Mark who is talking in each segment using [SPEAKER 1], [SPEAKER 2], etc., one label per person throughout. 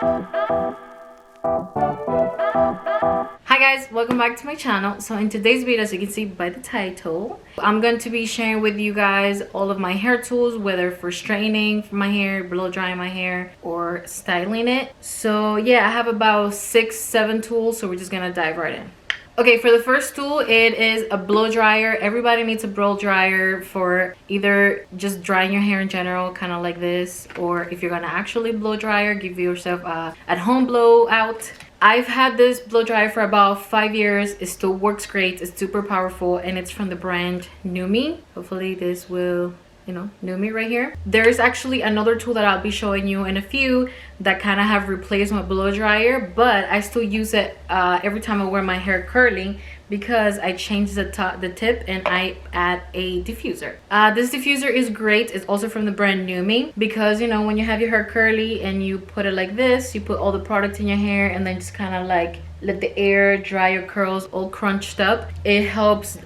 [SPEAKER 1] Hi guys, welcome back to my channel. So in today's video, as you can see by the title, I'm going to be sharing with you guys all of my hair tools, whether for straightening my hair, blow drying my hair, or styling it. So yeah, I have about 6-7 tools, so we're just gonna dive right in. Okay, for the first tool, it is a blow dryer. Everybody needs a blow dryer for either just drying your hair in general, kind of like this, or if you're gonna actually blow dryer, give yourself a at-home blowout. I've had this blow dryer for about 5 years. It still works great. It's super powerful, and it's from the brand Nume. Hopefully this will, Nume right here. There's actually another tool that I'll be showing you in a few that kind of have replaced my blow dryer, but I still use it every time I wear my hair curly, because I change the tip and I add a diffuser. This diffuser is great. It's also from the brand Nume, because when you have your hair curly and you put it like this, you put all the product in your hair and then just kind of like let the air dry your curls all crunched up. It helps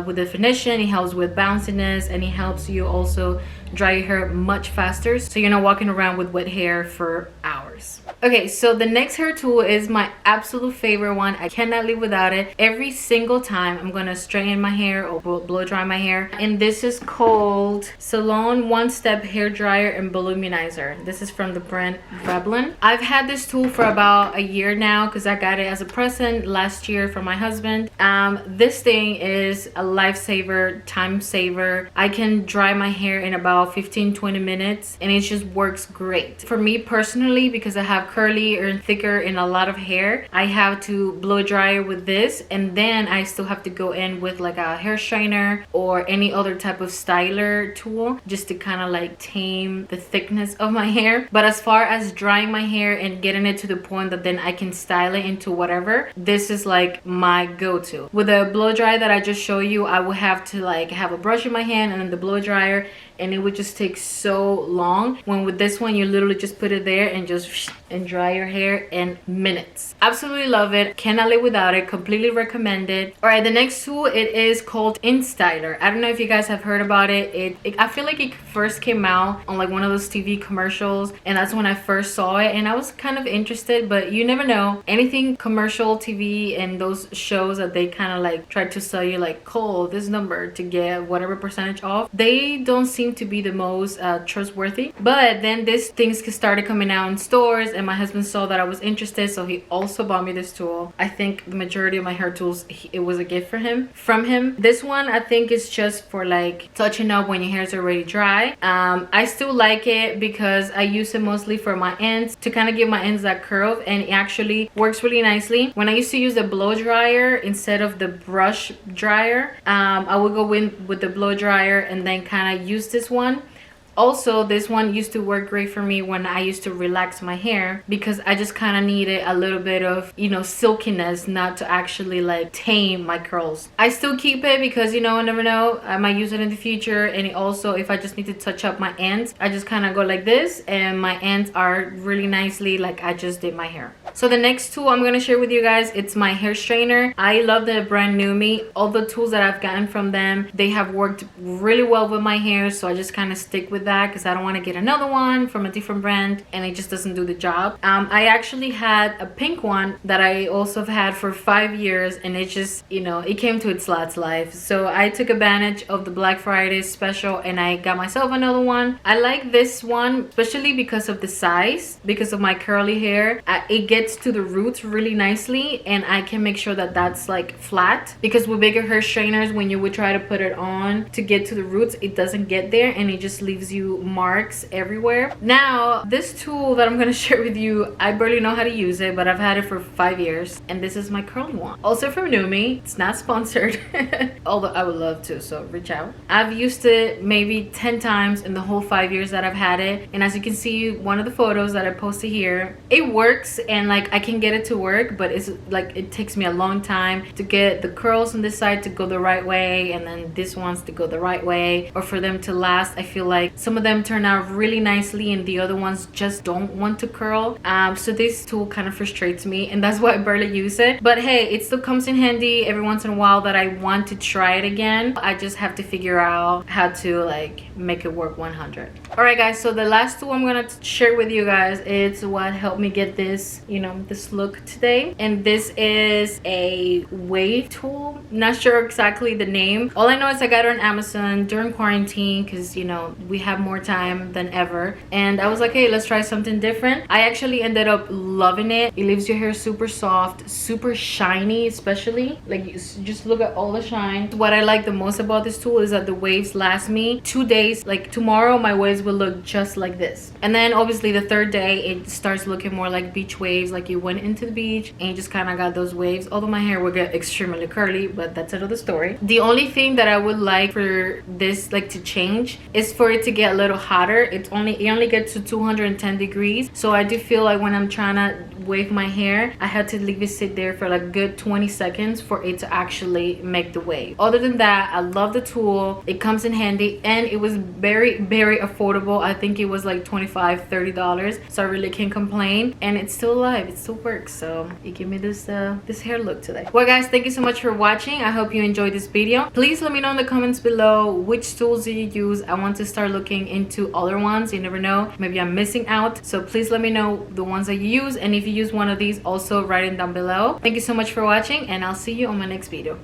[SPEAKER 1] with definition, it helps with bounciness, and it helps you also dry your hair much faster, so you're not walking around with wet hair for hours. Okay, so the next hair tool is my absolute favorite one. I cannot live without it. Every single time I'm gonna straighten my hair or blow dry my hair, and this is called Salon One Step Hair Dryer and Volumizer. This is from the brand Revlon. I've had this tool for about a year now, because I got it as a present last year from my husband. This thing is a lifesaver, time saver. I can dry my hair in about 15-20 minutes, and it just works great for me personally, because I have curly or thicker and a lot of hair. I have to blow dry with this, and then I still have to go in with like a hair straightener or any other type of styler tool, just to kind of like tame the thickness of my hair. But as far as drying my hair and getting it to the point that then I can style it into whatever, this is like my go-to. With the blow dry that I just showed you, I would have to like have a brush in my hand and then the blow dryer, and it would just take so long. When with this one, you literally just put it there and just dry your hair in minutes. Absolutely love it. Cannot live without it. Completely recommend it. All right, the next tool, it is called Instyler. I don't know if you guys have heard about it. I feel like it first came out on like one of those TV commercials, and that's when I first saw it, and I was kind of interested, but you never know. Anything commercial TV and those shows that they kind of like try to sell you like, call this number to get whatever percentage off, they don't seem to be the most trustworthy. But then these things started coming out in stores, and my husband saw that I was interested, so he also bought me this tool. I think the majority of my hair tools, it was a gift from him. This one I think is just for like touching up when your hair is already dry. I still like it because I use it mostly for my ends, to kind of give my ends that curve, and it actually works really nicely. When I used to use the blow dryer instead of the brush dryer, I would go in with the blow dryer and then kind of use this one. Also, this one used to work great for me when I used to relax my hair, because I just kind of needed a little bit of, silkiness, not to actually like tame my curls. I still keep it because, I never know, I might use it in the future. And it also, if I just need to touch up my ends, I just kind of go like this, and my ends are really nicely like I just did my hair. So the next tool I'm going to share with you guys, it's my hair straightener. I love the brand Nume. All the tools that I've gotten from them, they have worked really well with my hair, so I just kind of stick with that, because I don't want to get another one from a different brand and it just doesn't do the job. I actually had a pink one that I also have had for 5 years, and it just, it came to its last life. So I took advantage of the Black Friday special and I got myself another one. I like this one especially because of the size, because of my curly hair. It gets to the roots really nicely, and I can make sure that that's like flat, because with bigger hair straighteners, when you would try to put it on to get to the roots, it doesn't get there and it just leaves you marks everywhere. Now, this tool that I'm going to share with you, I barely know how to use it, but I've had it for 5 years, and this is my curly one. Also from Nume. It's not sponsored, although I would love to, so reach out. I've used it maybe 10 times in the whole 5 years that I've had it, and as you can see, one of the photos that I posted here, it works, and like like I can get it to work, but it's like it takes me a long time to get the curls on this side to go the right way, and then this one's to go the right way, or for them to last. I feel like some of them turn out really nicely and the other ones just don't want to curl. So this tool kind of frustrates me, and that's why I barely use it. But hey, it still comes in handy every once in a while that I want to try it again. I just have to figure out how to like make it work 100. All right guys, so the last tool I'm gonna share with you guys is what helped me get this, you know, this look today. And this is a wave tool. Not sure exactly the name. All I know is I got it on Amazon during quarantine because, you know, we have more time than ever, and I was like, hey, let's try something different. I actually ended up loving it. It leaves your hair super soft, super shiny, especially like you just look at all the shine. What I like the most about this tool is that the waves last me 2 days. Like tomorrow my waves will look just like this, and then obviously the third day it starts looking more like beach waves, like you went into the beach and you just kind of got those waves. Although my hair will get extremely curly, but that's another story. The only thing that I would like for this like to change is for it to get a little hotter. It only gets to 210 degrees, so I do feel like when I'm trying to wave my hair, I had to leave it sit there for like good 20 seconds for it to actually make the wave. Other than that, I love the tool. It comes in handy, and it was very affordable. I think it was like $25-30, so I really can't complain. And it's still alive, it still works, so it gave me this this hair look today. Well guys, thank you so much for watching. I hope you enjoyed this video. Please let me know in the comments below which tools do you use. I want to start looking into other ones. You never know, maybe I'm missing out, so please let me know the ones that you use, and if you use one of these, also write it down below. Thank you so much for watching, and I'll see you on my next video.